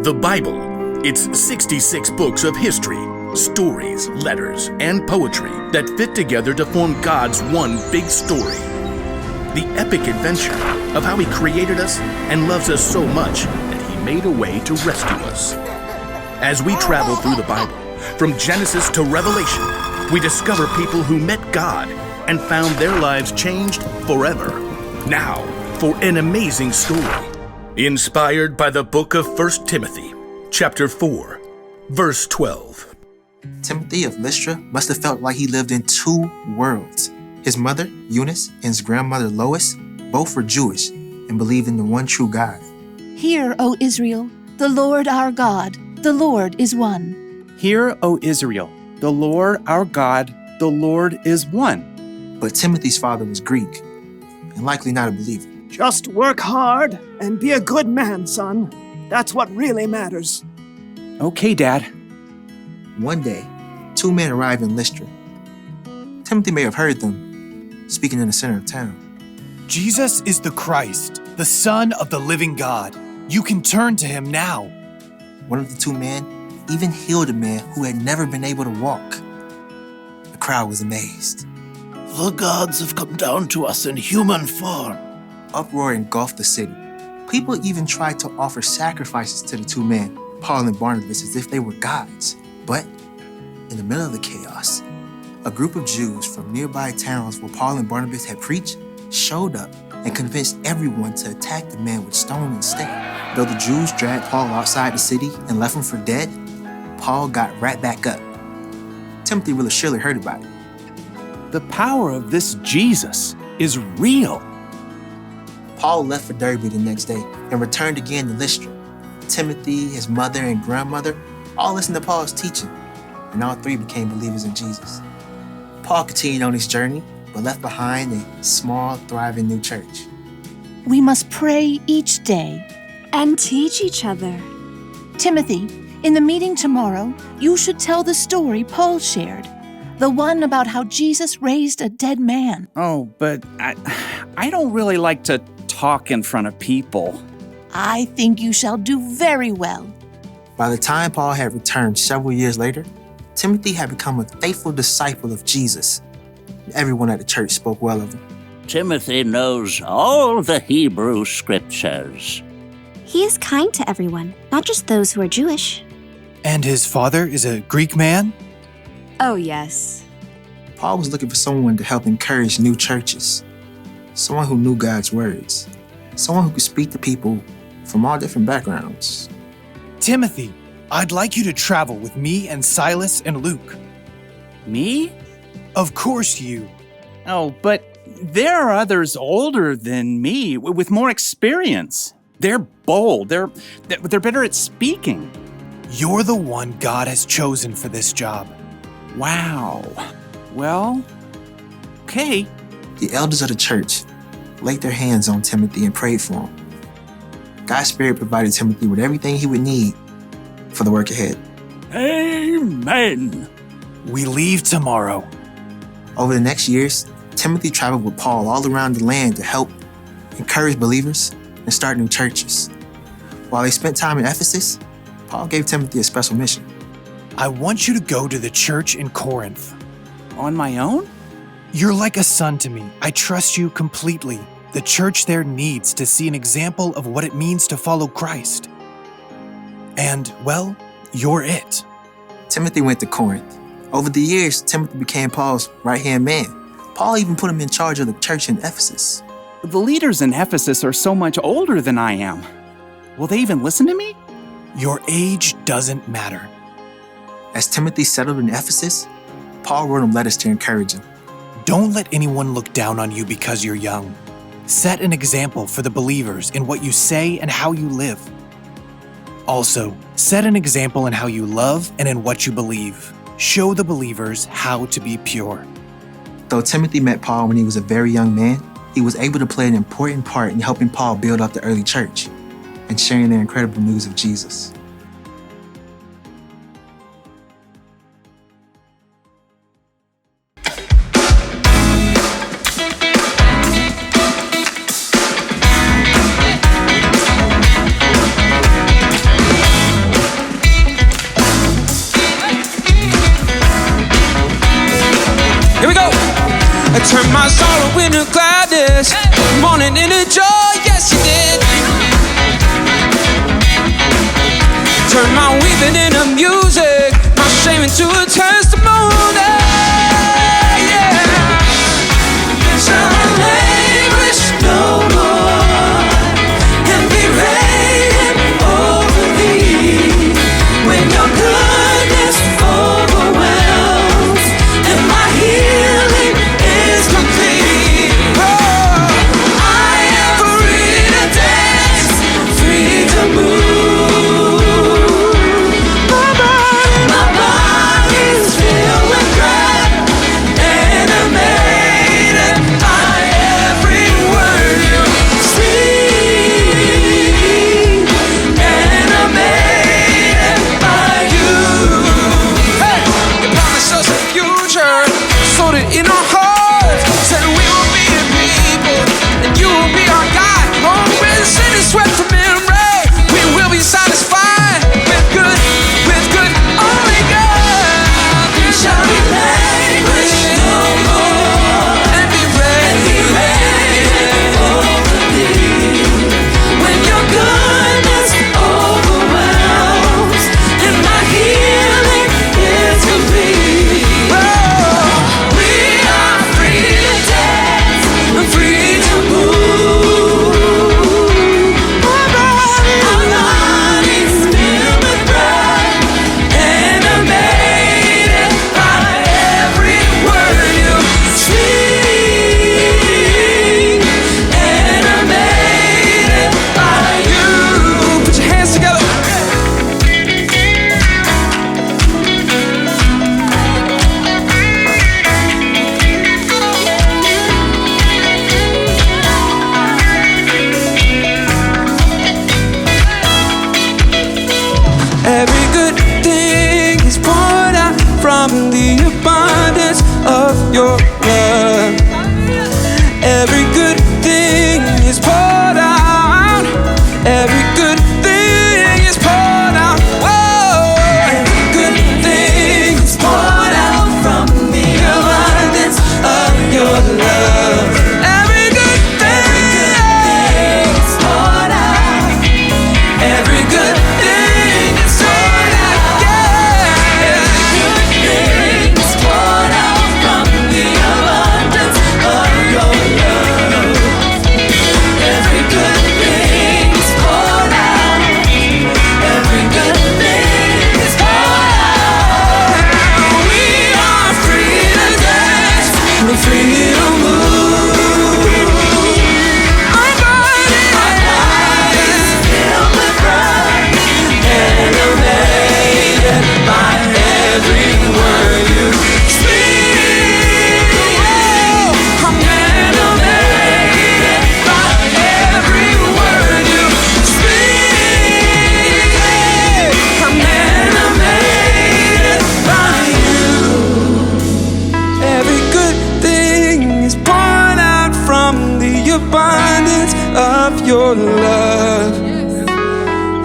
The Bible. It's 66 books of history, stories, letters, and poetry that fit together to form God's one big story. The epic adventure of how He created us and loves us so much that He made a way to rescue us. As we travel through the Bible, from Genesis to Revelation, we discover people who met God and found their lives changed forever. Now, for an amazing story, inspired by the book of 1 Timothy, chapter 4, verse 12. Timothy of Lystra must have felt like he lived in two worlds. His mother, Eunice, and his grandmother, Lois, both were Jewish and believed in the one true God. Hear, O Israel, the Lord our God, the Lord is one. Hear, O Israel, the Lord our God, the Lord is one. But Timothy's father was Greek and likely not a believer. Just work hard and be a good man, son. That's what really matters. Okay, Dad. One day, two men arrived in Lystra. Timothy may have heard them speaking in the center of town. Jesus is the Christ, the Son of the living God. You can turn to Him now. One of the two men even healed a man who had never been able to walk. The crowd was amazed. The gods have come down to us in human form. Uproar engulfed the city. People even tried to offer sacrifices to the two men, Paul and Barnabas, as if they were gods. But in the middle of the chaos, a group of Jews from nearby towns where Paul and Barnabas had preached showed up and convinced everyone to attack the man with stone instead. Though the Jews dragged Paul outside the city and left him for dead, Paul got right back up. Timothy really surely heard about it. The power of this Jesus is real. Paul left for Derbe the next day and returned again to Lystra. Timothy, his mother, and grandmother all listened to Paul's teaching, and all three became believers in Jesus. Paul continued on his journey, but left behind a small, thriving new church. We must pray each day. And teach each other. Timothy, in the meeting tomorrow, you should tell the story Paul shared, the one about how Jesus raised a dead man. Oh, but I don't really like to talk in front of people. I think you shall do very well. By the time Paul had returned several years later, Timothy had become a faithful disciple of Jesus. Everyone at the church spoke well of him. Timothy knows all the Hebrew scriptures. He is kind to everyone, not just those who are Jewish. And his father is a Greek man? Oh, yes. Paul was looking for someone to help encourage new churches, someone who knew God's words, someone who could speak to people from all different backgrounds. Timothy, I'd like you to travel with me and Silas and Luke. Me? Of course you. Oh, but there are others older than me with more experience. They're bold. They're better at speaking. You're the one God has chosen for this job. Wow. Well, okay. The elders of the church laid their hands on Timothy and prayed for him. God's Spirit provided Timothy with everything he would need for the work ahead. Amen. We leave tomorrow. Over the next years, Timothy traveled with Paul all around the land to help encourage believers and start new churches. While they spent time in Ephesus, Paul gave Timothy a special mission. I want you to go to the church in Corinth. On my own? You're like a son to me. I trust you completely. The church there needs to see an example of what it means to follow Christ. And, well, you're it. Timothy went to Corinth. Over the years, Timothy became Paul's right-hand man. Paul even put him in charge of the church in Ephesus. The leaders in Ephesus are so much older than I am. Will they even listen to me? Your age doesn't matter. As Timothy settled in Ephesus, Paul wrote him letters to encourage him. Don't let anyone look down on you because you're young. Set an example for the believers in what you say and how you live. Also, set an example in how you love and in what you believe. Show the believers how to be pure. Though Timothy met Paul when he was a very young man, he was able to play an important part in helping Paul build up the early church and sharing their incredible news of Jesus.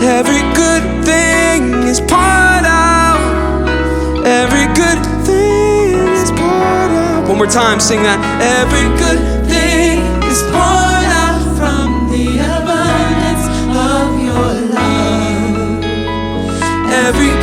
Every good thing is poured out. Every good thing is poured out. One more time, sing that. Every good thing is poured out from the abundance of your love. Every